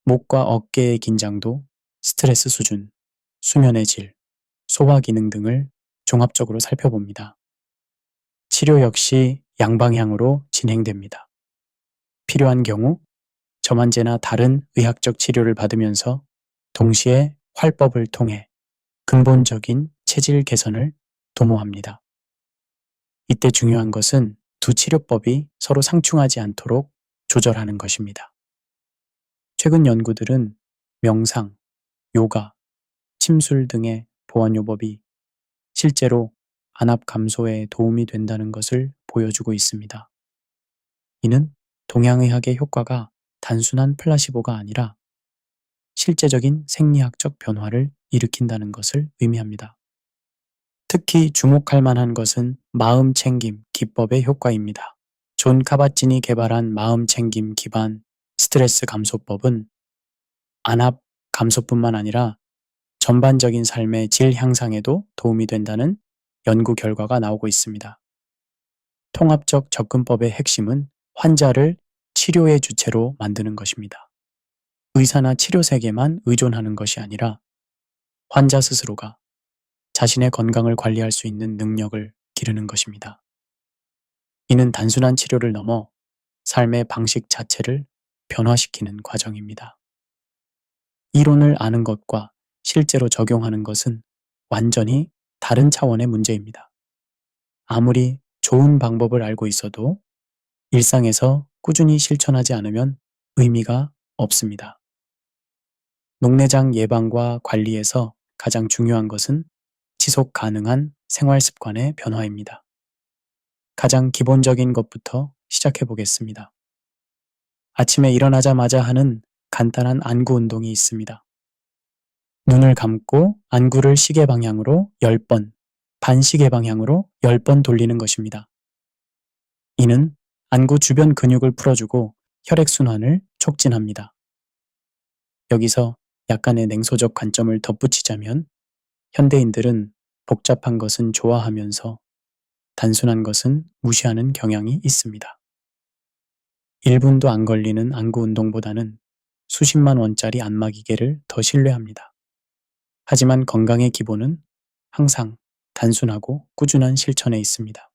목과 어깨의 긴장도, 스트레스 수준, 수면의 질, 소화 기능 등을 종합적으로 살펴봅니다. 치료 역시 양방향으로 진행됩니다. 필요한 경우 점안제나 다른 의학적 치료를 받으면서 동시에 활법을 통해 근본적인 체질 개선을 도모합니다. 이때 중요한 것은 두 치료법이 서로 상충하지 않도록 조절하는 것입니다. 최근 연구들은 명상, 요가, 침술 등의 보완요법이 실제로 안압 감소에 도움이 된다는 것을 보여주고 있습니다. 이는 동양의학의 효과가 단순한 플라시보가 아니라 실제적인 생리학적 변화를 일으킨다는 것을 의미합니다. 특히 주목할 만한 것은 마음챙김 기법의 효과입니다. 존 카바진이 개발한 마음챙김 기반 스트레스 감소법은 안압 감소뿐만 아니라 전반적인 삶의 질 향상에도 도움이 된다는 연구 결과가 나오고 있습니다. 통합적 접근법의 핵심은 환자를 치료의 주체로 만드는 것입니다. 의사나 치료색에만 의존하는 것이 아니라 환자 스스로가 자신의 건강을 관리할 수 있는 능력을 기르는 것입니다. 이는 단순한 치료를 넘어 삶의 방식 자체를 변화시키는 과정입니다. 이론을 아는 것과 실제로 적용하는 것은 완전히 다른 차원의 문제입니다. 아무리 좋은 방법을 알고 있어도 일상에서 꾸준히 실천하지 않으면 의미가 없습니다. 녹내장 예방과 관리에서 가장 중요한 것은 지속 가능한 생활 습관의 변화입니다. 가장 기본적인 것부터 시작해 보겠습니다. 아침에 일어나자마자 하는 간단한 안구 운동이 있습니다. 눈을 감고 안구를 시계 방향으로 10번, 반시계 방향으로 10번 돌리는 것입니다. 이는 안구 주변 근육을 풀어주고 혈액순환을 촉진합니다. 여기서 약간의 냉소적 관점을 덧붙이자면 현대인들은 복잡한 것은 좋아하면서 단순한 것은 무시하는 경향이 있습니다. 1분도 안 걸리는 안구 운동보다는 수십만 원짜리 안마기계를 더 신뢰합니다. 하지만 건강의 기본은 항상 단순하고 꾸준한 실천에 있습니다.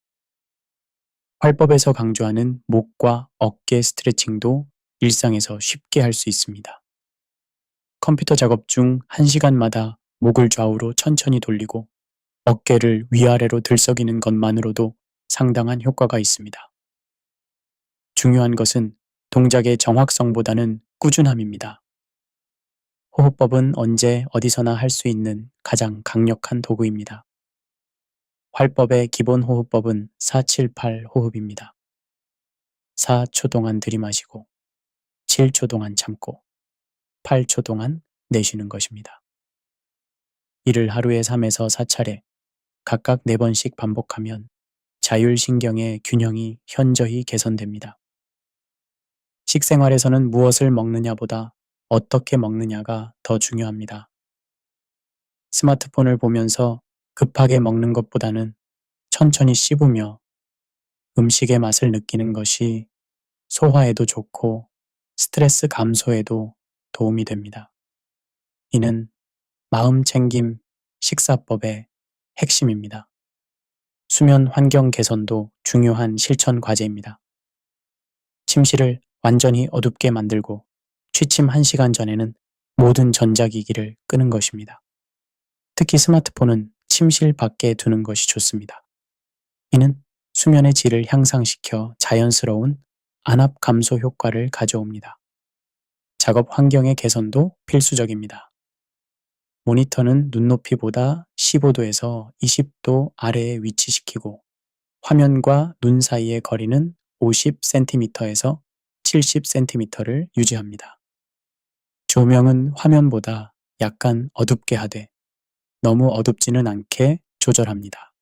활법에서 강조하는 목과 어깨 스트레칭도 일상에서 쉽게 할 수 있습니다. 컴퓨터 작업 중 1시간마다 목을 좌우로 천천히 돌리고 어깨를 위아래로 들썩이는 것만으로도 상당한 효과가 있습니다. 중요한 것은 동작의 정확성보다는 꾸준함입니다. 호흡법은 언제 어디서나 할 수 있는 가장 강력한 도구입니다. 활법의 기본 호흡법은 478 호흡입니다. 4초 동안 들이마시고 7초 동안 참고 8초 동안 내쉬는 것입니다. 이를 하루에 3에서 4차례 각각 4번씩 반복하면 자율신경의 균형이 현저히 개선됩니다. 식생활에서는 무엇을 먹느냐보다 어떻게 먹느냐가 더 중요합니다. 스마트폰을 보면서 급하게 먹는 것보다는 천천히 씹으며 음식의 맛을 느끼는 것이 소화에도 좋고 스트레스 감소에도 도움이 됩니다. 이는 마음챙김 식사법의 핵심입니다. 수면 환경 개선도 중요한 실천 과제입니다. 침실을 완전히 어둡게 만들고 취침 1시간 전에는 모든 전자기기를 끄는 것입니다. 특히 스마트폰은 침실 밖에 두는 것이 좋습니다. 이는 수면의 질을 향상시켜 자연스러운 안압 감소 효과를 가져옵니다. 작업 환경의 개선도 필수적입니다. 모니터는 눈높이보다 15도에서 20도 아래에 위치시키고 화면과 눈 사이의 거리는 50cm에서 70cm를 유지합니다. 조명은 화면보다 약간 어둡게 하되 너무 어둡지는 않게 조절합니다.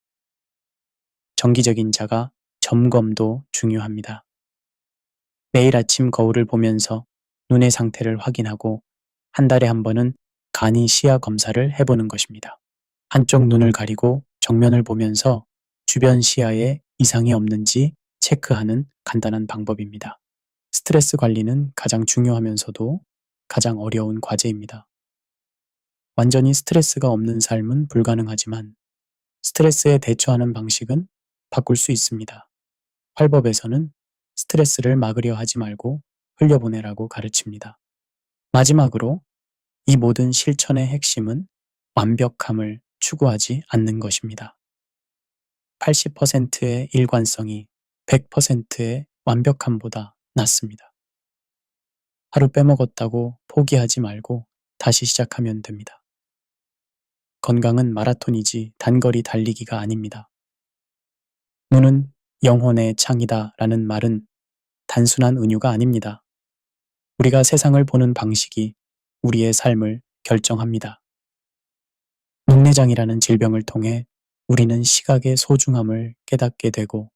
정기적인 자가 점검도 중요합니다. 매일 아침 거울을 보면서 눈의 상태를 확인하고 한 달에 한 번은 간이 시야 검사를 해보는 것입니다. 한쪽 눈을 가리고 정면을 보면서 주변 시야에 이상이 없는지 체크하는 간단한 방법입니다. 스트레스 관리는 가장 중요하면서도 가장 어려운 과제입니다. 완전히 스트레스가 없는 삶은 불가능하지만 스트레스에 대처하는 방식은 바꿀 수 있습니다. 활법에서는 스트레스를 막으려 하지 말고 흘려보내라고 가르칩니다. 마지막으로 이 모든 실천의 핵심은 완벽함을 추구하지 않는 것입니다. 80%의 일관성이 100%의 완벽함보다 낫습니다. 하루 빼먹었다고 포기하지 말고 다시 시작하면 됩니다. 건강은 마라톤이지 단거리 달리기가 아닙니다. 눈은 영혼의 창이다 라는 말은 단순한 은유가 아닙니다. 우리가 세상을 보는 방식이 우리의 삶을 결정합니다. 녹내장이라는 질병을 통해 우리는 시각의 소중함을 깨닫게 되고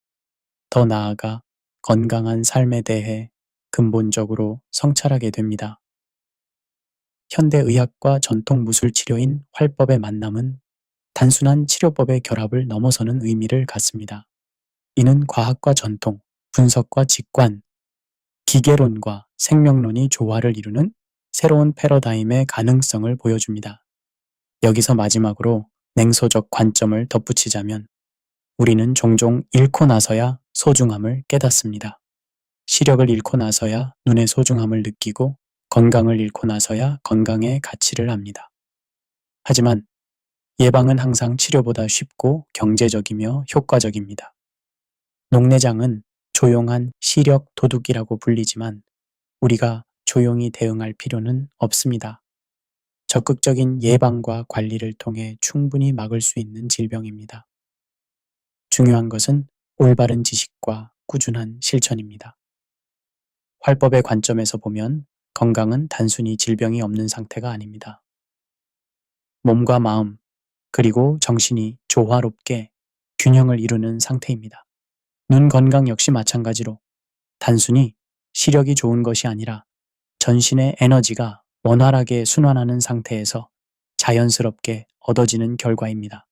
더 나아가 건강한 삶에 대해 근본적으로 성찰하게 됩니다. 현대의학과 전통 무술치료인 활법의 만남은 단순한 치료법의 결합을 넘어서는 의미를 갖습니다. 이는 과학과 전통, 분석과 직관, 기계론과 생명론이 조화를 이루는 새로운 패러다임의 가능성을 보여줍니다. 여기서 마지막으로 냉소적 관점을 덧붙이자면 우리는 종종 잃고 나서야 소중함을 깨닫습니다. 시력을 잃고 나서야 눈의 소중함을 느끼고 건강을 잃고 나서야 건강의 가치를 압니다. 하지만 예방은 항상 치료보다 쉽고 경제적이며 효과적입니다. 녹내장은 조용한 시력 도둑이라고 불리지만 우리가 조용히 대응할 필요는 없습니다. 적극적인 예방과 관리를 통해 충분히 막을 수 있는 질병입니다. 중요한 것은 올바른 지식과 꾸준한 실천입니다. 활법의 관점에서 보면 건강은 단순히 질병이 없는 상태가 아닙니다. 몸과 마음, 그리고 정신이 조화롭게 균형을 이루는 상태입니다. 눈 건강 역시 마찬가지로 단순히 시력이 좋은 것이 아니라 전신의 에너지가 원활하게 순환하는 상태에서 자연스럽게 얻어지는 결과입니다.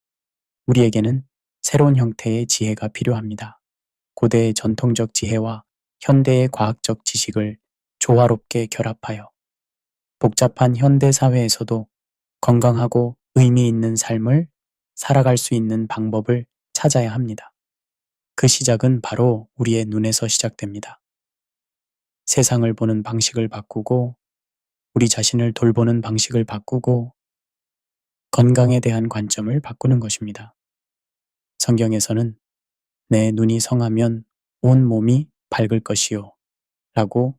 우리에게는 새로운 형태의 지혜가 필요합니다. 고대의 전통적 지혜와 현대의 과학적 지식을 조화롭게 결합하여 복잡한 현대 사회에서도 건강하고 의미 있는 삶을 살아갈 수 있는 방법을 찾아야 합니다. 그 시작은 바로 우리의 눈에서 시작됩니다. 세상을 보는 방식을 바꾸고 우리 자신을 돌보는 방식을 바꾸고 건강에 대한 관점을 바꾸는 것입니다. 성경에서는 내 눈이 성하면 온 몸이 밝을 것이요 라고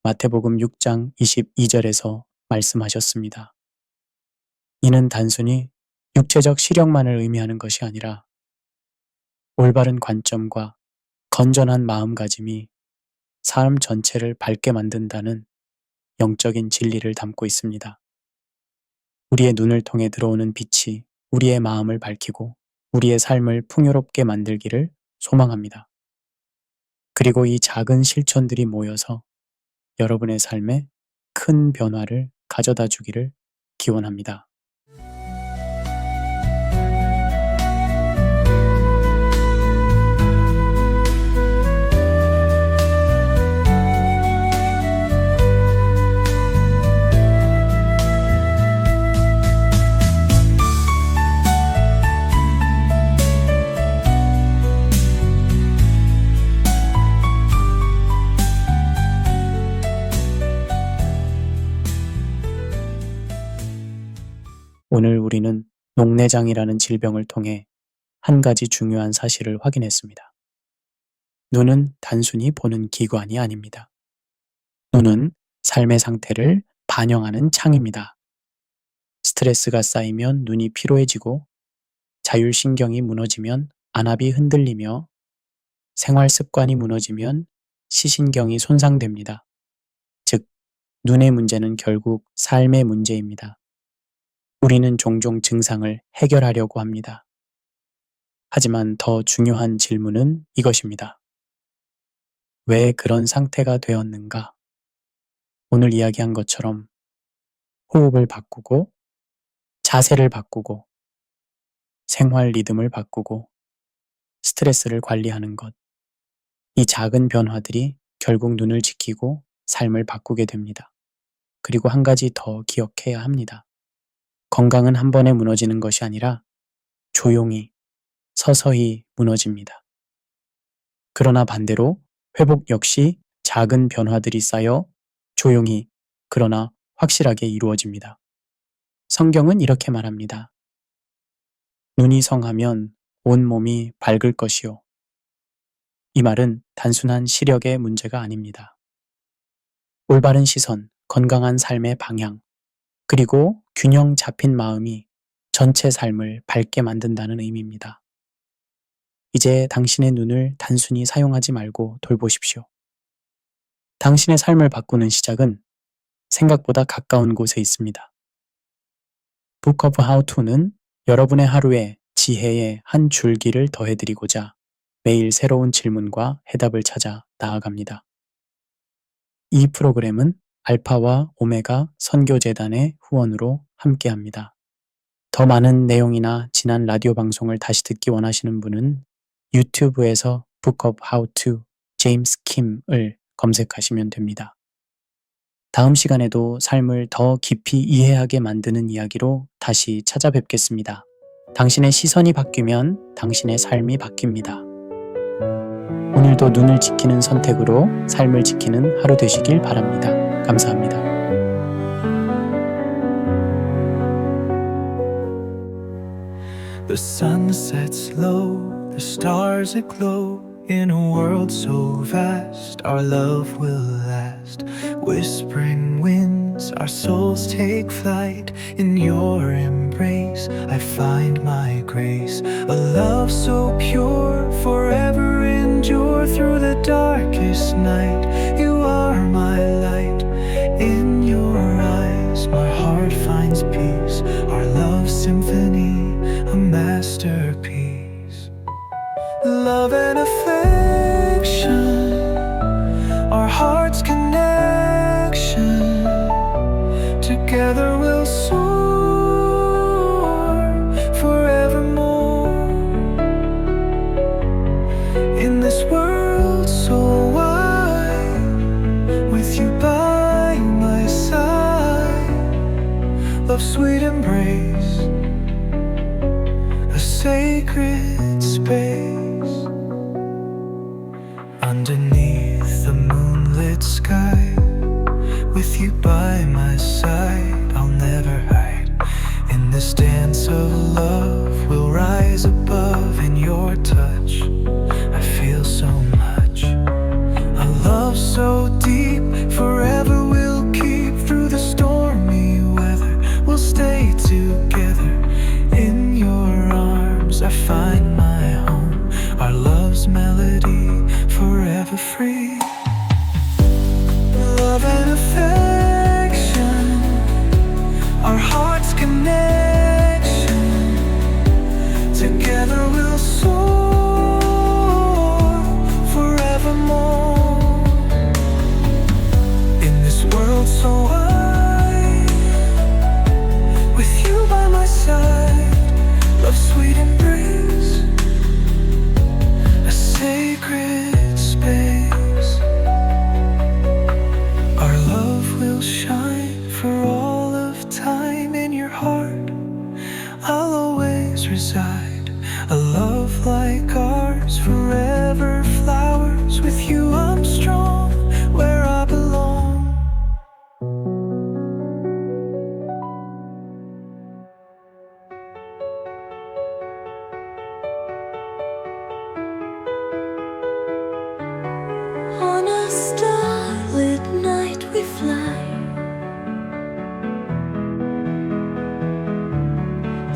마태복음 6장 22절에서 말씀하셨습니다. 이는 단순히 육체적 시력만을 의미하는 것이 아니라 올바른 관점과 건전한 마음가짐이 삶 전체를 밝게 만든다는 영적인 진리를 담고 있습니다. 우리의 눈을 통해 들어오는 빛이 우리의 마음을 밝히고 우리의 삶을 풍요롭게 만들기를 소망합니다. 그리고 이 작은 실천들이 모여서 여러분의 삶에 큰 변화를 가져다 주기를 기원합니다. 오늘 우리는 녹내장이라는 질병을 통해 한 가지 중요한 사실을 확인했습니다. 눈은 단순히 보는 기관이 아닙니다. 눈은 삶의 상태를 반영하는 창입니다. 스트레스가 쌓이면 눈이 피로해지고 자율신경이 무너지면 안압이 흔들리며 생활 습관이 무너지면 시신경이 손상됩니다. 즉, 눈의 문제는 결국 삶의 문제입니다. 우리는 종종 증상을 해결하려고 합니다. 하지만 더 중요한 질문은 이것입니다. 왜 그런 상태가 되었는가? 오늘 이야기한 것처럼 호흡을 바꾸고 자세를 바꾸고 생활 리듬을 바꾸고 스트레스를 관리하는 것. 이 작은 변화들이 결국 눈을 지키고 삶을 바꾸게 됩니다. 그리고 한 가지 더 기억해야 합니다. 건강은 한 번에 무너지는 것이 아니라 조용히, 서서히 무너집니다. 그러나 반대로 회복 역시 작은 변화들이 쌓여 조용히, 그러나 확실하게 이루어집니다. 성경은 이렇게 말합니다. 눈이 성하면 온몸이 밝을 것이요. 이 말은 단순한 시력의 문제가 아닙니다. 올바른 시선, 건강한 삶의 방향, 그리고 균형 잡힌 마음이 전체 삶을 밝게 만든다는 의미입니다. 이제 당신의 눈을 단순히 사용하지 말고 돌보십시오. 당신의 삶을 바꾸는 시작은 생각보다 가까운 곳에 있습니다. Book of How To는 여러분의 하루에 지혜의 한 줄기를 더해드리고자 매일 새로운 질문과 해답을 찾아 나아갑니다. 이 프로그램은 알파와 오메가 선교재단의 후원으로 함께합니다. 더 많은 내용이나 지난 라디오 방송을 다시 듣기 원하시는 분은 유튜브에서 Book of How to 제임스 킴을 검색하시면 됩니다. 다음 시간에도 삶을 더 깊이 이해하게 만드는 이야기로 다시 찾아뵙겠습니다. 당신의 시선이 바뀌면 당신의 삶이 바뀝니다. 오늘도 눈을 지키는 선택으로 삶을 지키는 하루 되시길 바랍니다. 감사합니다. The sun sets low, the stars aglow. In a world so vast, our love will last. Whispering winds, our souls take flight. In your embrace, I find my grace. A love so pure, forever endure. Through the darkest night, you are my light. In your eyes, my heart finds peace. Our love symphony, a masterpiece. Love and affection, our hearts' connection. Together we'll soar forevermore. In this world so wide, with you by my side. Love's sweet embrace, a sacred space. Underneath the moonlit sky, with you by my side, I'll never hide. In this dance of love, we'll rise above. In your touch, I feel so much. A love so deep, forever we'll keep. Through the stormy together. In your arms I find my home, our love's melody forever free. Love and affection, our hearts' connection, together we'll soar forevermore. In this world so wide, with you by my side, love's sweet embrace, a sacred space. Our love will shine for all of time. In your heart I'll always reside. A love like ours, forever flowers. With you I'm strong, where I belong. On a starlit night we fly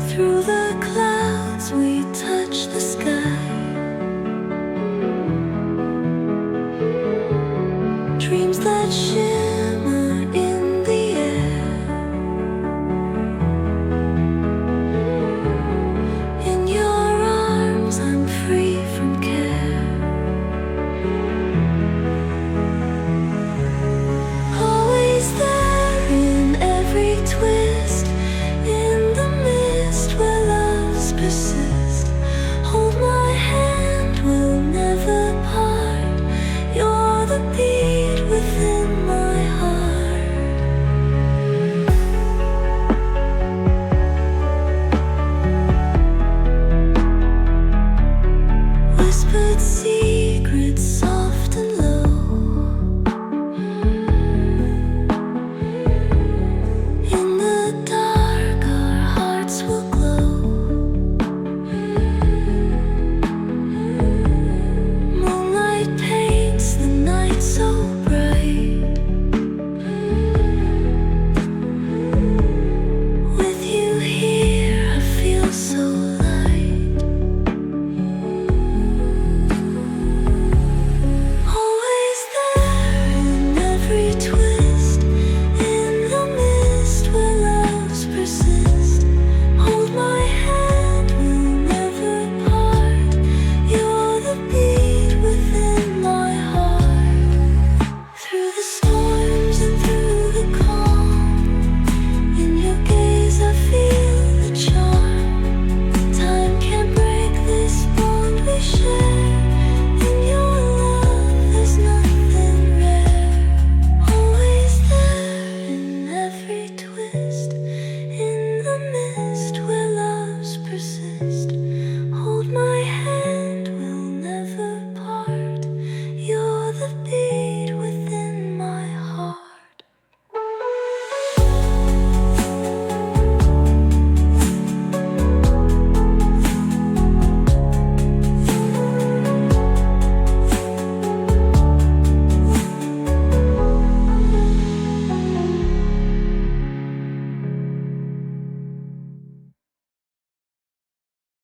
through the